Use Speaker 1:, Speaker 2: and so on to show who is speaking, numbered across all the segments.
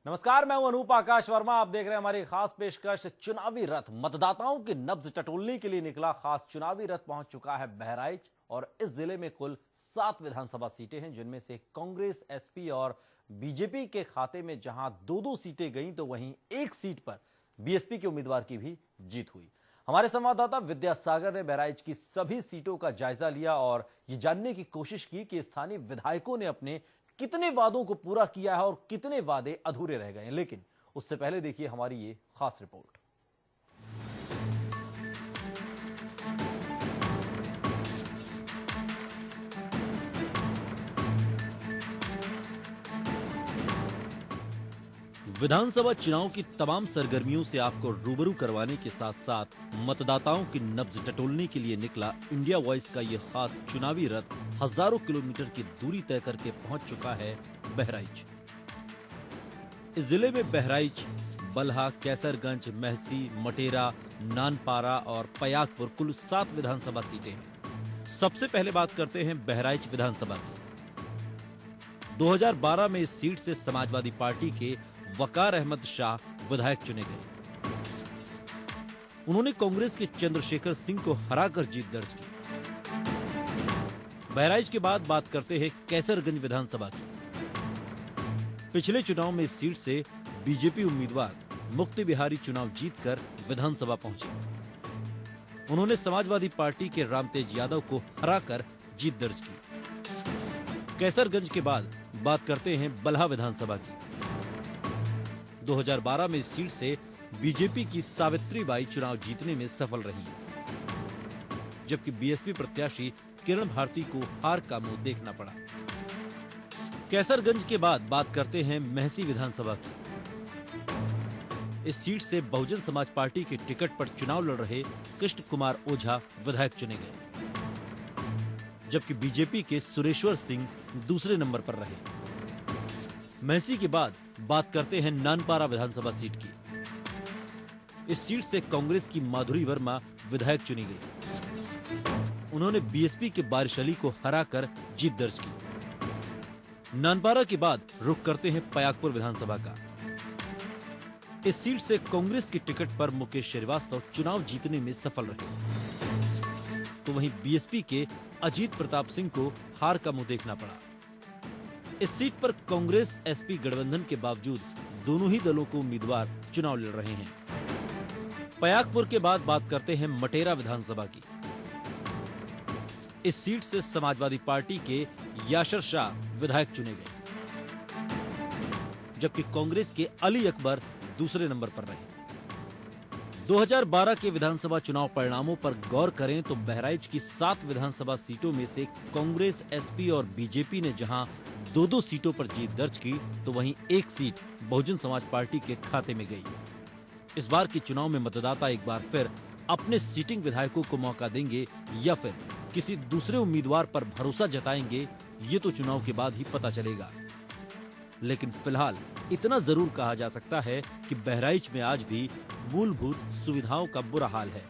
Speaker 1: नमस्कार, मैं हूं अनूप आकाश वर्मा। आप देख रहे हैं हमारी खास पेशकश चुनावी रथ। मतदाताओं की नब्ज टटोलने के लिए निकला खास चुनावी रथ पहुंच चुका है बहराइच और इस जिले में कुल 7 विधानसभा सीटें हैं, जिनमें से कांग्रेस, एसपी और बीजेपी के खाते में जहां 2-2 सीटें गईं, तो वहीं एक सीट पर बीएसपी के उम्मीदवार की भी जीत हुई। हमारे संवाददाता विद्यासागर ने बहराइच की सभी सीटों का जायजा लिया और ये जानने की कोशिश की कि स्थानीय विधायकों ने अपने कितने वादों को पूरा किया है और कितने वादे अधूरे रह गए हैं। लेकिन उससे पहले देखिए हमारी ये खास रिपोर्ट। विधानसभा चुनाव की तमाम सरगर्मियों से आपको रूबरू करवाने के साथ साथ मतदाताओं की नब्ज टटोलने के लिए निकला इंडिया वॉइस का ये खास चुनावी रथ हजारों किलोमीटर की दूरी तय करके पहुंच चुका है बहराइच। इस जिले में बहराइच, बल्हा, कैसरगंज, महसी, मटेरा, नानपारा और पयागपुर कुल 7 विधानसभा सीटें हैं। सबसे पहले बात करते हैं बहराइच विधानसभा की। 2012 में इस सीट से समाजवादी पार्टी के वकार अहमद शाह विधायक चुने गए। उन्होंने कांग्रेस के चंद्रशेखर सिंह को हराकर जीत दर्ज की। बहराइच के बाद बात करते हैं कैसरगंज विधानसभा की। पिछले चुनाव में इस सीट से बीजेपी उम्मीदवार मुक्ति बिहारी चुनाव जीतकर विधानसभा पहुंचे। उन्होंने समाजवादी पार्टी के रामतेज यादव को हराकर जीत दर्ज की। कैसरगंज के बाद बात करते हैं बल्हा विधानसभा की। 2012 में इस सीट से बीजेपी की सावित्रीबाई चुनाव जीतने में सफल रही, जबकि बीएसपी प्रत्याशी किरण भारती को हार का मुंह देखना पड़ा। कैसरगंज के बाद बात करते हैं महसी विधानसभा की। इस सीट से बहुजन समाज पार्टी के टिकट पर चुनाव लड़ रहे कृष्ण कुमार ओझा विधायक चुने गए, जबकि बीजेपी के सुरेश्वर सिंह दूसरे नंबर पर रहे। महसी के बाद बात करते हैं नानपारा विधानसभा सीट की। इस सीट से कांग्रेस की माधुरी वर्मा विधायक चुनी गई। उन्होंने बीएसपी के बारिश अली को हराकर जीत दर्ज की। नानपारा के बाद रुख करते हैं पयागपुर विधानसभा का। इस सीट से कांग्रेस की टिकट पर मुकेश श्रीवास्तव चुनाव जीतने में सफल रहे, तो वहीं बीएसपी के अजीत प्रताप सिंह को हार का मुंह देखना पड़ा। इस सीट पर कांग्रेस एसपी गठबंधन के बावजूद दोनों ही दलों को उम्मीदवार चुनाव लड़ रहे हैं। पयागपुर के बाद बात करते हैं मटेरा विधानसभा की। इस सीट से समाजवादी पार्टी के याशर शाह विधायक चुने गए, जबकि कांग्रेस के अली अकबर दूसरे नंबर पर रहे। 2012 के विधानसभा चुनाव परिणामों पर गौर करें तो बहराइच की 7 विधानसभा सीटों में से कांग्रेस, एसपी और बीजेपी ने जहां 2-2 सीटों पर जीत दर्ज की, तो वहीं एक सीट बहुजन समाज पार्टी के खाते में गई। इस बार के चुनाव में मतदाता एक बार फिर अपने सीटिंग विधायकों को मौका देंगे या फिर किसी दूसरे उम्मीदवार पर भरोसा जताएंगे, ये तो चुनाव के बाद ही पता चलेगा। लेकिन फिलहाल इतना जरूर कहा जा सकता है कि बहराइच में आज भी मूलभूत सुविधाओं का बुरा हाल है।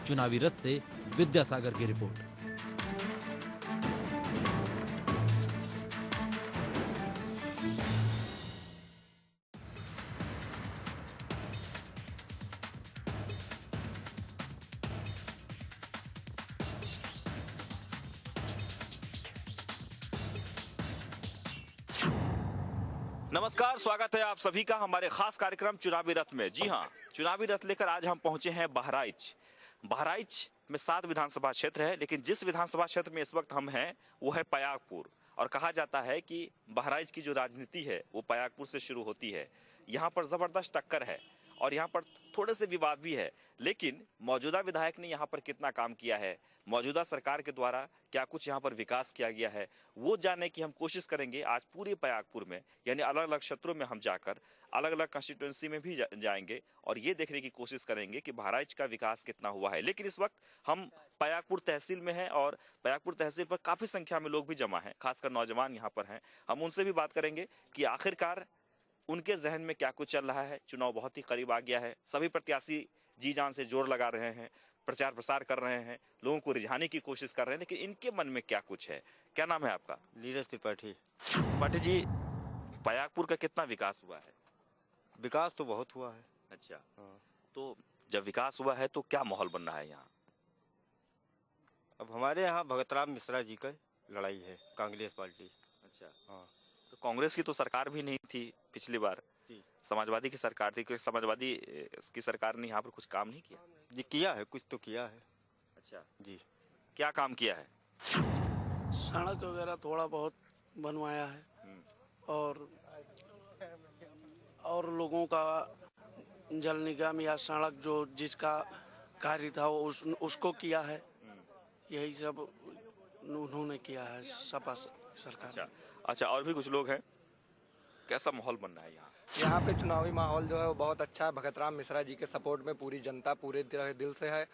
Speaker 1: चुनावी रथ से विद्यासागर की रिपोर्ट।
Speaker 2: नमस्कार, स्वागत है आप सभी का हमारे खास कार्यक्रम चुनावी रथ में। जी हां, चुनावी रथ लेकर आज हम पहुंचे हैं बहराइच। बहराइच में 7 विधानसभा क्षेत्र है, लेकिन जिस विधानसभा क्षेत्र में इस वक्त हम हैं वो है पयागपुर। और कहा जाता है कि बहराइच की जो राजनीति है वो पयागपुर से शुरू होती है। यहाँ पर जबरदस्त टक्कर है और यहाँ पर थोड़े से विवाद भी है, लेकिन मौजूदा विधायक ने यहाँ पर कितना काम किया है, मौजूदा सरकार के द्वारा क्या कुछ यहाँ पर विकास किया गया है, वो जानने की हम कोशिश करेंगे आज पूरे पयागपुर में। यानी अलग अलग क्षेत्रों में हम जाकर अलग अलग कंस्टिट्यूएंसी में भी जाएंगे और ये देखने की कोशिश करेंगे कि बहराइच का विकास कितना हुआ है। लेकिन इस वक्त हम पयागपुर तहसील में हैं और पयागपुर तहसील पर काफी संख्या में लोग भी जमा हैं, खासकर नौजवान यहाँ पर हैं। हम उनसे भी बात करेंगे कि आखिरकार उनके जहन में क्या कुछ चल रहा है। चुनाव बहुत ही करीब आ गया है, सभी प्रत्याशी जी जान से जोर लगा रहे हैं, प्रचार प्रसार कर रहे हैं, लोगों को रिझाने की कोशिश कर रहे हैं, लेकिन इनके मन में क्या कुछ है? क्या नाम है आपका?
Speaker 3: नीरज त्रिपाठी।
Speaker 2: पाठी जी, पयागपुर का कितना विकास हुआ है?
Speaker 3: विकास तो बहुत हुआ है।
Speaker 2: अच्छा,
Speaker 3: हाँ।
Speaker 2: तो जब विकास हुआ है तो क्या माहौल बन रहा है यहाँ?
Speaker 3: अब हमारे यहाँ भगतराम मिश्रा जी का लड़ाई है, कांग्रेस पार्टी।
Speaker 2: अच्छा,
Speaker 3: हाँ
Speaker 2: तो कांग्रेस की तो सरकार भी नहीं थी पिछली बार,
Speaker 3: जी।
Speaker 2: समाजवादी की सरकार थी, क्योंकि समाजवादी की सरकार ने यहाँ पर कुछ काम नहीं किया।
Speaker 3: जी किया है, कुछ तो किया है।
Speaker 2: अच्छा,
Speaker 3: जी।
Speaker 2: क्या काम किया है?
Speaker 4: सड़क वगैरह थोड़ा बहुत बनवाया है और लोगों का जल निगम या सड़क जो जिसका कार्य था वो उसको किया है। यही सब उन्होंने किया है सपा सरकार।
Speaker 2: अच्छा, अच्छा, और भी कुछ लोग हैं, कैसा माहौल बन रहा है यहाँ?
Speaker 5: यहाँ पे चुनावी माहौल जो है वो बहुत अच्छा है। भगतराम मिश्रा जी के सपोर्ट में पूरी जनता पूरे दिल से है।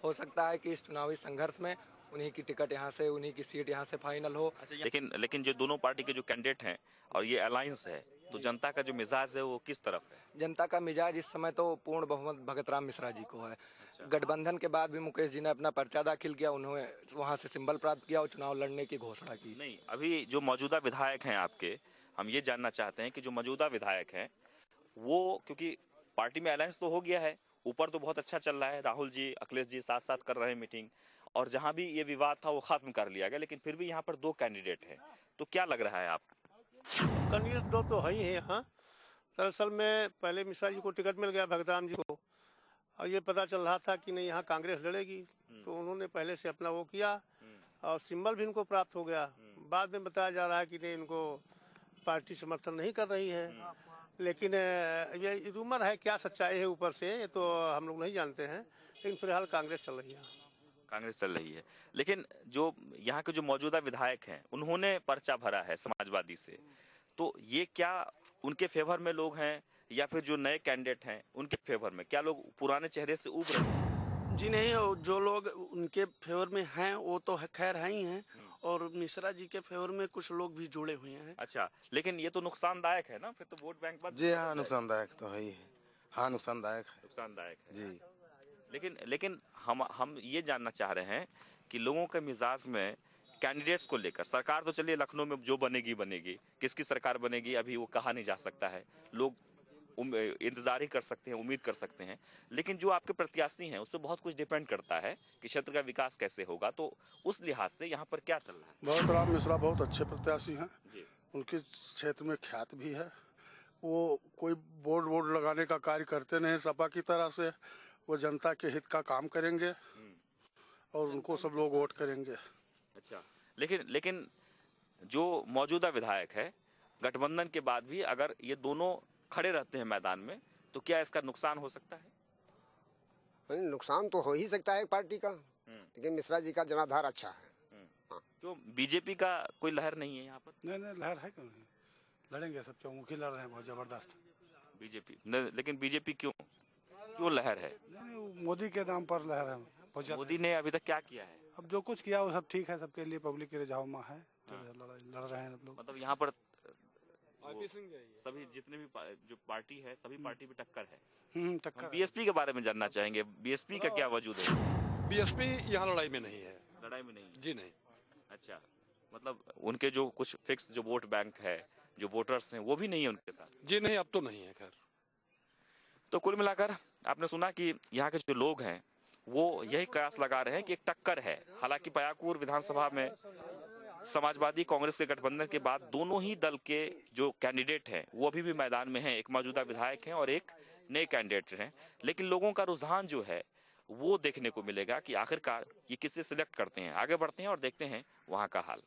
Speaker 5: हो सकता है कि इस चुनावी संघर्ष में उन्हीं की टिकट यहाँ से, उन्हीं की सीट यहाँ से फाइनल हो।
Speaker 2: लेकिन जो दोनों पार्टी के जो कैंडिडेट हैं और ये अलायंस है, तो जनता का जो मिजाज है वो किस तरफ है?
Speaker 5: जनता का मिजाज इस समय तो पूर्ण बहुमत भगतराम मिश्रा जी को है। गठबंधन के बाद भी मुकेश जी ने अपना पर्चा दाखिल किया, उन्होंने वहाँ से सिंबल प्राप्त किया और चुनाव लड़ने की घोषणा की।
Speaker 2: नहीं, अभी जो मौजूदा विधायक हैं आपके, हम ये जानना चाहते हैं कि जो मौजूदा विधायक हैं वो, क्योंकि पार्टी में अलायंस तो हो गया है, ऊपर तो बहुत अच्छा चल रहा है, राहुल जी अखिलेश जी साथ साथ कर रहे हैं मीटिंग, और जहां भी ये विवाद था वो खत्म कर लिया गया, लेकिन फिर भी यहाँ पर दो कैंडिडेट हैं, तो क्या लग रहा है आप?
Speaker 6: कैंडिडेट दो तो है ही है यहाँ। दरअसल में पहले मिश्रा जी को टिकट मिल गया, भगतराम जी को, और ये पता चल रहा था कि नहीं यहाँ कांग्रेस लड़ेगी, तो उन्होंने पहले से अपना वो किया और सिंबल भी इनको प्राप्त हो गया। बाद में बताया जा रहा है कि नहीं, इनको पार्टी समर्थन नहीं कर रही है, लेकिन ये रूमर है, क्या सच्चाई है ऊपर से ये तो हम लोग नहीं जानते हैं, लेकिन फिलहाल कांग्रेस चल रही है।
Speaker 2: कांग्रेस चल रही है, लेकिन जो यहाँ के जो मौजूदा विधायक हैं उन्होंने पर्चा भरा है समाजवादी से, तो ये क्या उनके फेवर में लोग हैं या फिर जो नए कैंडिडेट हैं उनके फेवर में? क्या लोग पुराने चेहरे से उब रहे हैं?
Speaker 4: जी नहीं, जो लोग उनके फेवर में हैं वो तो खैर है ही हैं, और मिश्रा जी के फेवर में कुछ लोग भी जुड़े हुए हैं।
Speaker 2: अच्छा, लेकिन ये तो नुकसानदायक है ना, फिर तो वोट बैंक पर।
Speaker 7: जी हाँ, नुकसानदायक तो है ही है। हाँ, नुकसानदायक है।
Speaker 2: नुकसानदायक है
Speaker 7: जी।
Speaker 2: लेकिन हम ये जानना चाह रहे हैं कि लोगों के मिजाज में कैंडिडेट्स को लेकर, सरकार तो चलिए लखनऊ में जो बनेगी बनेगी, किसकी सरकार बनेगी अभी वो कहा नहीं जा सकता है, लोग इंतजार ही कर सकते हैं, उम्मीद कर सकते हैं, लेकिन जो आपके प्रत्याशी हैं उससे बहुत कुछ डिपेंड करता है कि क्षेत्र का विकास कैसे होगा, तो उस लिहाज से यहाँ पर क्या चल रहा है?
Speaker 8: भगतराम मिश्रा बहुत अच्छे प्रत्याशी हैं,
Speaker 2: जी।
Speaker 8: उनके क्षेत्र में ख्यात भी है। वो कोई बोर्ड लगाने का कार्य करते नहीं सपा की तरह से, वो जनता के हित का काम करेंगे और उनको सब लोग वोट करेंगे।
Speaker 2: अच्छा, लेकिन जो मौजूदा विधायक है, गठबंधन के बाद भी अगर ये दोनों खड़े रहते हैं मैदान में, तो क्या इसका नुकसान हो सकता है?
Speaker 9: नुकसान तो हो ही सकता है पार्टी का, लेकिन मिश्रा जी का जनाधार अच्छा है।
Speaker 2: क्यों बीजेपी का कोई लहर नहीं है यहाँ पर?
Speaker 8: नहीं, लहर है क्यों नहीं, लड़ेंगे सब, चौमुखी लड़ रहे हैं बहुत जबरदस्त।
Speaker 2: बीजेपी लेकिन बीजेपी क्यों लहर है?
Speaker 8: नहीं, मोदी के नाम पर लहर है।
Speaker 2: मोदी ने अभी तक क्या किया है?
Speaker 8: अब जो कुछ किया वो सब ठीक है, सबके लिए पब्लिक के रिझाव में है, लड़ रहे हैं लोग।
Speaker 2: मतलब यहाँ पर सभी जितने भी जो पार्टी है, सभी पार्टी में टक्कर है।
Speaker 8: टक्कर।
Speaker 2: बीएसपी के बारे में जानना चाहेंगे, बीएसपी का क्या वजूद है?
Speaker 10: बीएसपी यहाँ लड़ाई में नहीं है।
Speaker 2: लड़ाई में नहीं?
Speaker 10: जी नहीं।
Speaker 2: अच्छा, मतलब उनके जो कुछ फिक्स जो वोट बैंक है, जो वोटर्स हैं, वो भी नहीं है उनके साथ?
Speaker 10: जी नहीं, अब तो नहीं है। खैर,
Speaker 2: तो कुल मिलाकर आपने सुना कि यहाँ के जो लोग हैं वो यही कयास लगा रहे हैं कि एक टक्कर है। हालांकि पयागपुर विधानसभा में समाजवादी कांग्रेस के गठबंधन के बाद दोनों ही दल के जो कैंडिडेट हैं वो अभी भी मैदान में हैं, एक मौजूदा विधायक हैं और एक नए कैंडिडेट हैं, लेकिन लोगों का रुझान जो है वो देखने को मिलेगा कि आखिरकार ये किससे सिलेक्ट करते हैं। आगे बढ़ते हैं और देखते हैं वहां का हाल।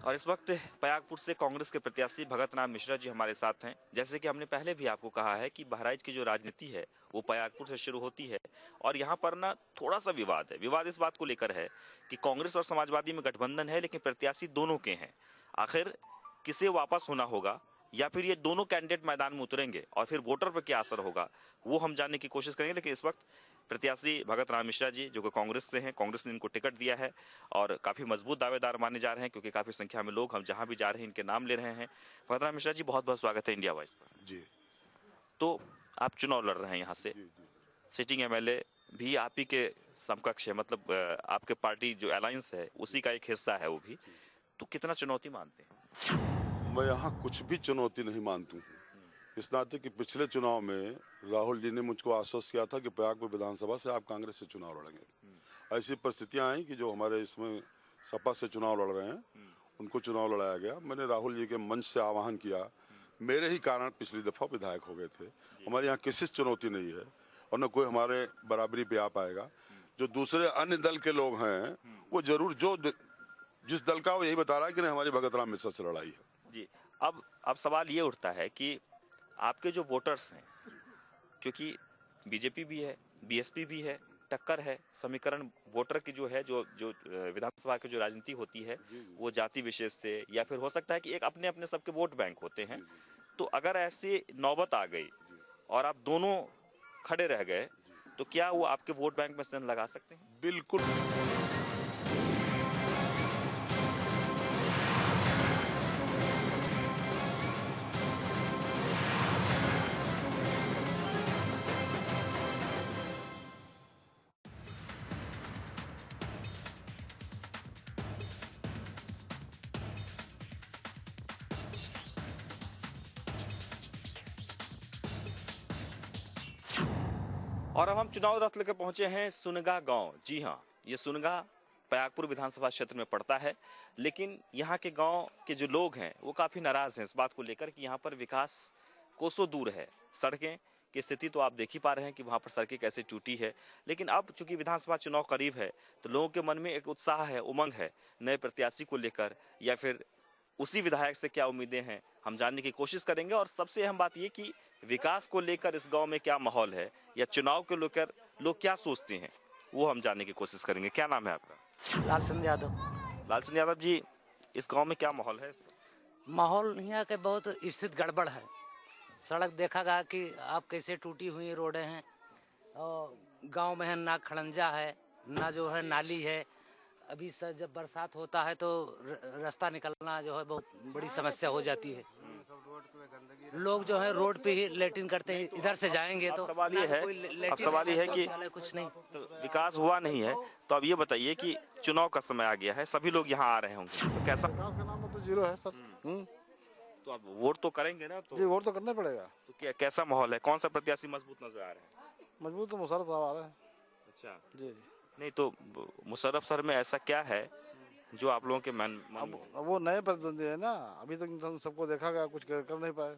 Speaker 2: और इस वक्त पयागपुर से कांग्रेस के प्रत्याशी भगतराम मिश्रा जी हमारे साथ हैं। जैसे कि हमने पहले भी आपको कहा है कि बहराइच की जो राजनीति है वो पयागपुर से शुरू होती है, और यहाँ पर ना थोड़ा सा विवाद है। विवाद इस बात को लेकर है कि कांग्रेस और समाजवादी में गठबंधन है, लेकिन प्रत्याशी दोनों के हैं। आखिर किसे वापस होना होगा, या फिर ये दोनों कैंडिडेट मैदान में उतरेंगे और फिर वोटर पर क्या असर होगा, वो हम जानने की कोशिश करेंगे। लेकिन इस वक्त प्रत्याशी भगतराम मिश्रा जी जो कि कांग्रेस से हैं, कांग्रेस ने इनको टिकट दिया है और काफी मजबूत दावेदार माने जा रहे हैं, क्योंकि काफी संख्या में लोग हम जहां भी जा रहे हैं इनके नाम ले रहे हैं। भगतराम मिश्रा जी, बहुत बहुत स्वागत है इंडिया वॉइस पर।
Speaker 7: जी।
Speaker 2: तो आप चुनाव लड़ रहे हैं यहाँ से, सिटिंग एमएलए भी आप ही के समकक्ष है, मतलब आपके पार्टी जो अलायंस है उसी का एक हिस्सा है वो भी, तो कितना चुनौती मानते हैं?
Speaker 8: मैं यहाँ कुछ भी चुनौती नहीं मानता हूँ, इस नाते कि पिछले चुनाव में राहुल जी ने मुझको आश्वस्त किया था कि प्रयागपुर विधानसभा से आप कांग्रेस से चुनाव लड़ेंगे। ऐसी परिस्थितियां आई कि जो हमारे इसमें सपा से चुनाव लड़ रहे हैं उनको चुनाव लड़ाया गया। मैंने राहुल जी के मंच से आह्वान किया, मेरे ही कारण पिछली दफा विधायक हो गए थे। हमारे यहाँ किसी से चुनौती नहीं है और न कोई हमारे बराबरी पे आ पाएगा। जो दूसरे अन्य दल के लोग हैं वो जरूर जो जिस दल का वो यही बता रहा है कि नहीं हमारी भगत राम मिश्रा से लड़ाई है।
Speaker 2: जी, अब सवाल ये उठता है कि आपके जो वोटर्स हैं, क्योंकि बीजेपी भी है, बीएसपी भी है, टक्कर है, समीकरण वोटर की जो है जो विधानसभा की जो राजनीति होती है वो जाति विशेष से, या फिर हो सकता है कि एक अपने अपने सबके वोट बैंक होते हैं। तो अगर ऐसी नौबत आ गई और आप दोनों खड़े रह गए तो क्या वो आपके वोट बैंक में सेंध लगा सकते हैं?
Speaker 8: बिल्कुल।
Speaker 2: और अब हम चुनाव रथ लेकर पहुंचे हैं सुनगा गांव। जी हाँ, ये सुनगा प्रयागपुर विधानसभा क्षेत्र में पड़ता है, लेकिन यहाँ के गांव के जो लोग हैं वो काफी नाराज हैं इस बात को लेकर कि यहाँ पर विकास कोसों दूर है। सड़कें की स्थिति तो आप देख ही पा रहे हैं कि वहाँ पर सड़कें कैसे टूटी है। लेकिन अब चूंकि विधानसभा चुनाव करीब है तो लोगों के मन में एक उत्साह है, उमंग है नए प्रत्याशी को लेकर, या फिर उसी विधायक से क्या उम्मीदें हैं हम जानने की कोशिश करेंगे। और सबसे अहम बात ये कि विकास को लेकर इस गांव में क्या माहौल है या चुनाव को लेकर लोग क्या सोचते हैं वो हम जानने की कोशिश करेंगे। क्या नाम है आपका?
Speaker 11: लालचंद यादव।
Speaker 2: लालचंद यादव जी, इस गांव में क्या माहौल है?
Speaker 11: माहौल यहाँ के बहुत स्थिति गड़बड़ है। सड़क देखा गया कि आप कैसे टूटी हुई रोडें हैं और गांव में है ना खड़ंजा है ना जो है नाली है। अभी सर जब बरसात होता है तो रास्ता निकलना जो है बहुत बड़ी समस्या हो जाती है। लोग जो है रोड पे ही लेटिन करते हैं, इधर से जाएंगे तो
Speaker 2: सवाल ये है कि
Speaker 11: कुछ नहीं
Speaker 2: तो विकास हुआ नहीं है। तो अब ये बताइए कि चुनाव का समय आ गया है, सभी लोग यहाँ आ रहे होंगे, तो कैसा?
Speaker 8: विकास का नाम तो जीरो है सर।
Speaker 2: तो अब वोट तो करेंगे ना? तो
Speaker 8: जी वोट तो करना पड़ेगा।
Speaker 2: तो क्या कैसा माहौल है? कौन सा प्रत्याशी मजबूत नजर आ रहे हैं?
Speaker 8: मजबूत तो मुशर्रफ साहब आ रहे हैं।
Speaker 2: अच्छा
Speaker 8: जी।
Speaker 2: नहीं तो मुशर्रफ सर में ऐसा क्या है जो आप लोगों के मन में?
Speaker 8: वो नए प्रतिद्वंदी है ना, अभी तक सबको देखा गया, कुछ कर नहीं पाए।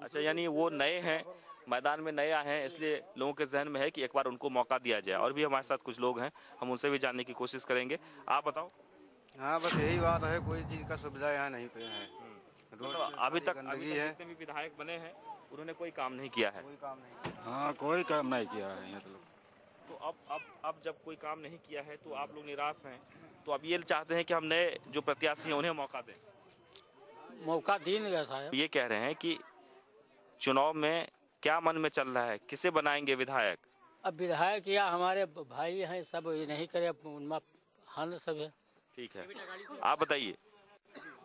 Speaker 2: अच्छा, यानी वो नए हैं, मैदान में नए आए हैं, इसलिए लोगों के जहन में है कि एक बार उनको मौका दिया जाए। और भी हमारे साथ कुछ लोग हैं, हम उनसे भी जानने की कोशिश करेंगे। आप बताओ।
Speaker 3: हाँ बस यही बात है, कोई चीज का सुविधा यहाँ नहीं पे है।
Speaker 2: तो अभी तक जितने भी विधायक बने हैं उन्होंने कोई काम नहीं किया है।
Speaker 12: हाँ कोई काम नहीं किया है मतलब।
Speaker 2: तो अब जब कोई काम नहीं किया है तो आप लोग निराश हैं, तो अब ये चाहते हैं कि हम नए जो प्रत्याशी हैं उन्हें मौका दें।
Speaker 11: मौका दिया साहब।
Speaker 2: ये कह रहे हैं कि चुनाव में क्या मन में चल रहा है, किसे बनाएंगे विधायक?
Speaker 11: अब विधायक या हमारे भाई हैं सब नहीं करे, हल सब है।
Speaker 2: ठीक है, आप बताइए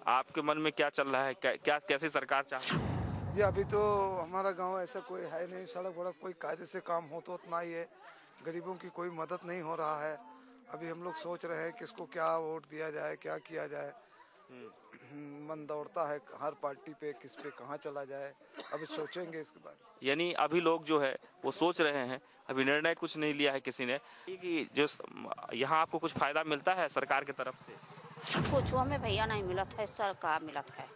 Speaker 2: आपके मन में क्या चल रहा है, क्या कैसी सरकार चाहते हैं?
Speaker 13: जी अभी तो हमारा गांव ऐसा कोई है नहीं, सड़क वड़क कोई कायदे से काम हो तो उतना ही है, गरीबों की कोई मदद नहीं हो रहा है। अभी हम लोग सोच रहे हैं किसको क्या वोट दिया जाए, क्या किया जाए। मन दौड़ता है हर पार्टी पे, किस पे कहाँ चला जाए, अभी सोचेंगे इसके बारे में।
Speaker 2: यानी अभी लोग जो है वो सोच रहे हैं, अभी निर्णय कुछ नहीं लिया है किसी ने कि जो यहाँ आपको कुछ फायदा मिलता है सरकार की तरफ से?
Speaker 14: कुछ हमें भैया नहीं मिला था, सरकार मिला था।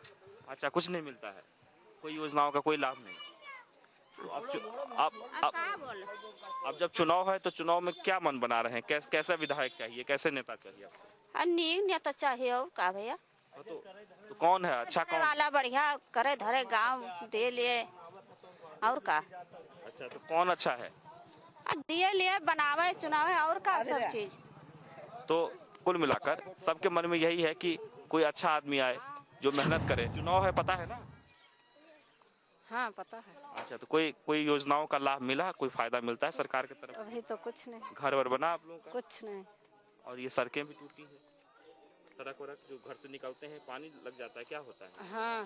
Speaker 2: अच्छा, कुछ नहीं मिलता है, कोई योजनाओं का कोई लाभ नहीं। तो अब जब चुनाव है तो चुनाव में क्या मन बना रहे हैं, कैसा विधायक चाहिए, कैसे नेता चाहिए आपको?
Speaker 14: नेता चाहिए और का भैया।
Speaker 2: तो कौन है अच्छा, कौन
Speaker 14: वाला बढ़िया करे धरे गांव दे लिए और का?
Speaker 2: अच्छा, तो कौन अच्छा है?
Speaker 14: दिए लिए बनावे चुनाव और का सब चीज।
Speaker 2: तो कुल मिलाकर सबके मन में यही है कि कोई अच्छा आदमी आए जो मेहनत करे। चुनाव है, पता है ना?
Speaker 14: हाँ पता है।
Speaker 2: अच्छा, तो कोई योजनाओं का लाभ मिला, कोई फायदा मिलता है सरकार की तरफ?
Speaker 14: अभी तो कुछ नहीं।
Speaker 2: घर वर बना आप लोगों का?
Speaker 14: कुछ नहीं।
Speaker 2: और ये सड़कें भी टूटी है, सड़क वड़क जो घर से निकलते हैं पानी लग जाता है, क्या होता है?
Speaker 14: हाँ।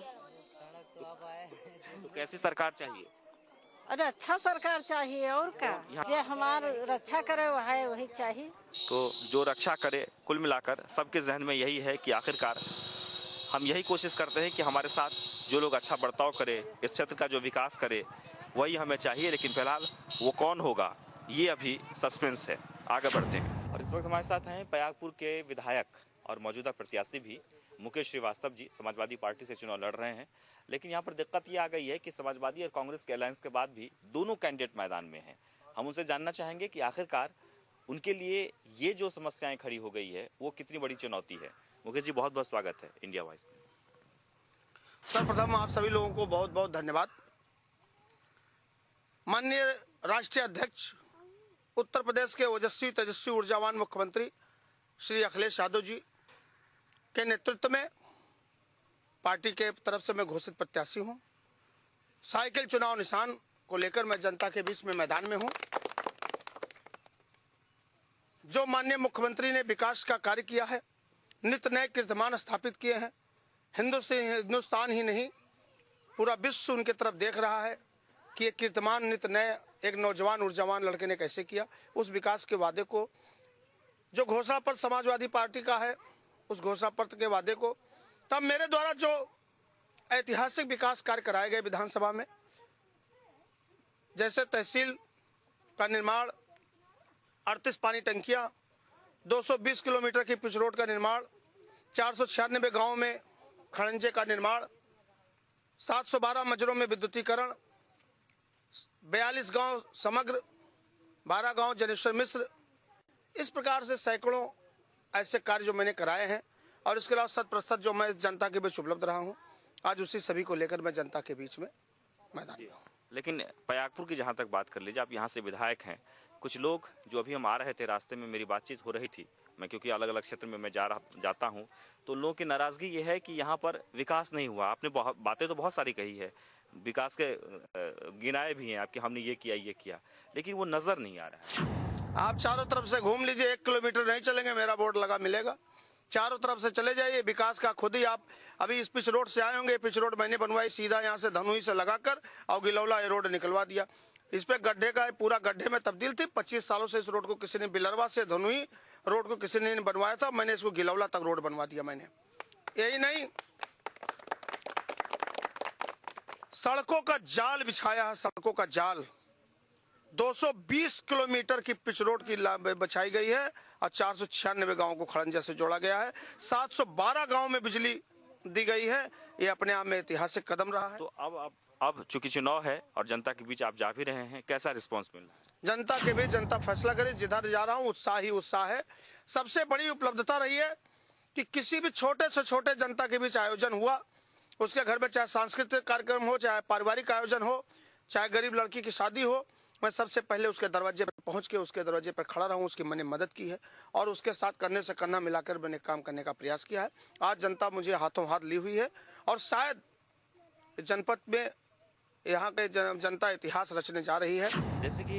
Speaker 2: तो कैसी सरकार चाहिए?
Speaker 15: अरे अच्छा सरकार चाहिए और क्या, जो हमार रक्षा करे वही चाहिए।
Speaker 2: तो जो रक्षा करे, कुल मिलाकर सबके जहन में यही है कि आखिरकार हम यही कोशिश करते हैं कि हमारे साथ जो लोग अच्छा बर्ताव करे, इस क्षेत्र का जो विकास करे, वही हमें चाहिए। लेकिन फिलहाल वो कौन होगा ये अभी सस्पेंस है। आगे बढ़ते हैं। और इस वक्त हमारे साथ हैं पयागपुर के विधायक और मौजूदा प्रत्याशी भी मुकेश श्रीवास्तव जी, समाजवादी पार्टी से चुनाव लड़ रहे हैं। लेकिन यहाँ पर दिक्कत ये आ गई है कि समाजवादी और कांग्रेस के अलायंस के बाद भी दोनों कैंडिडेट मैदान में हैं। हम उनसे जानना चाहेंगे कि आखिरकार उनके लिए ये जो समस्याएं खड़ी हो गई है वो कितनी बड़ी चुनौती है। मुकेश जी, बहुत बहुत स्वागत है इंडिया वॉइस।
Speaker 6: सर्वप्रथम आप सभी लोगों को बहुत बहुत धन्यवाद। माननीय राष्ट्रीय अध्यक्ष, उत्तर प्रदेश के ओजस्वी तेजस्वी ऊर्जावान मुख्यमंत्री श्री अखिलेश यादव जी के नेतृत्व में पार्टी के तरफ से मैं घोषित प्रत्याशी हूं। साइकिल चुनाव निशान को लेकर मैं जनता के बीच में मैदान में हूं। जो माननीय मुख्यमंत्री ने विकास का कार्य किया है, नित नए कीर्तिमान स्थापित किए हैं, हिंदुस्तान ही नहीं पूरा विश्व उनके तरफ देख रहा है कि एक कीर्तिमान नित नए एक नौजवान ऊर्जावान लड़के ने कैसे किया। उस विकास के वादे को, जो घोषणा पत्र समाजवादी पार्टी का है, उस घोषणा पत्र के वादे को तब मेरे द्वारा जो ऐतिहासिक विकास कार्य कराए गए विधानसभा में, जैसे तहसील का निर्माण, 38 पानी टंकियां, 220 किलोमीटर की पिच रोड का निर्माण, 496 गांवों में खड़ंजे का निर्माण, 712 मजरों में विद्युतीकरण, 42 गांव समग्र, 12 गांव जनेश्वर मिश्र, इस प्रकार से सैकड़ों ऐसे कार्य जो मैंने कराए हैं। और इसके अलावा 100% जो मैं जनता के बीच उपलब्ध रहा हूं, आज उसी सभी को लेकर मैं जनता के बीच में मैदान में हूं।
Speaker 2: लेकिन पयागपुर की जहां तक बात कर लीजिए, आप यहां से विधायक हैं। कुछ लोग जो अभी हम आ रहे थे, रास्ते में मेरी बातचीत हो रही थी, मैं क्योंकि अलग अलग क्षेत्र में मैं जाता हूं, तो लोगों की नाराजगी ये है कि यहाँ पर विकास नहीं हुआ। आपने बातें तो बहुत सारी कही है, विकास के गिनाए भी हैं आपके, हमने ये किया, लेकिन वो नजर नहीं आ रहा है।
Speaker 6: आप चारों तरफ से घूम लीजिए, 1 किलोमीटर नहीं चलेंगे, मेरा बोर्ड लगा मिलेगा। चारों तरफ से चले जाइए, विकास का खुद ही आप अभी इस पिच रोड से आए होंगे। पिच रोड मैंने बनवाई, सीधा यहाँ से धनुई से लगाकर और गिलौला ये रोड निकलवा दिया। इस पे गड्ढे का पूरा गड्ढे में तब्दील थी। 25 सालों से इस रोड को किसी ने, बिलरवा से धनुई रोड को किसी ने बनवाया था, मैंने इसको गिलौला तक रोड बनवा दिया मैंने। यही नहीं, सड़कों का जाल बिछाया है, सड़कों का जाल 220 किलोमीटर की पिच रोड की बिछाई गई है और 496 गांवों को खड़ंजे से जोड़ा गया है। 712 गांव में बिजली दी गई है। ये अपने आप में ऐतिहासिक कदम रहा है।
Speaker 2: तो अब चूंकि चुनाव है और जनता के बीच आप जा भी रहे हैं, कैसा रिस्पांस मिल रहा है?
Speaker 6: जनता के बीच जनता फैसला करे। जिधर जा रहा हूँ उत्साह ही उत्साह है। सबसे बड़ी उपलब्धता रही है कि किसी भी छोटे से छोटे जनता के बीच आयोजन हुआ, उसके घर में चाहे सांस्कृतिक कार्यक्रम हो, चाहे पारिवारिक आयोजन हो, चाहे गरीब लड़की की शादी हो, मैं सबसे पहले उसके दरवाजे पर पहुंच के उसके दरवाजे पर खड़ा रहा हूं। उसकी मैंने मदद की है और उसके साथ कंधे से कंधा मिलाकर मैंने काम करने का प्रयास किया है। आज जनता मुझे हाथों हाथ ली हुई है और शायद जनपद में यहाँ के जनता इतिहास रचने जा रही है।
Speaker 2: जैसे कि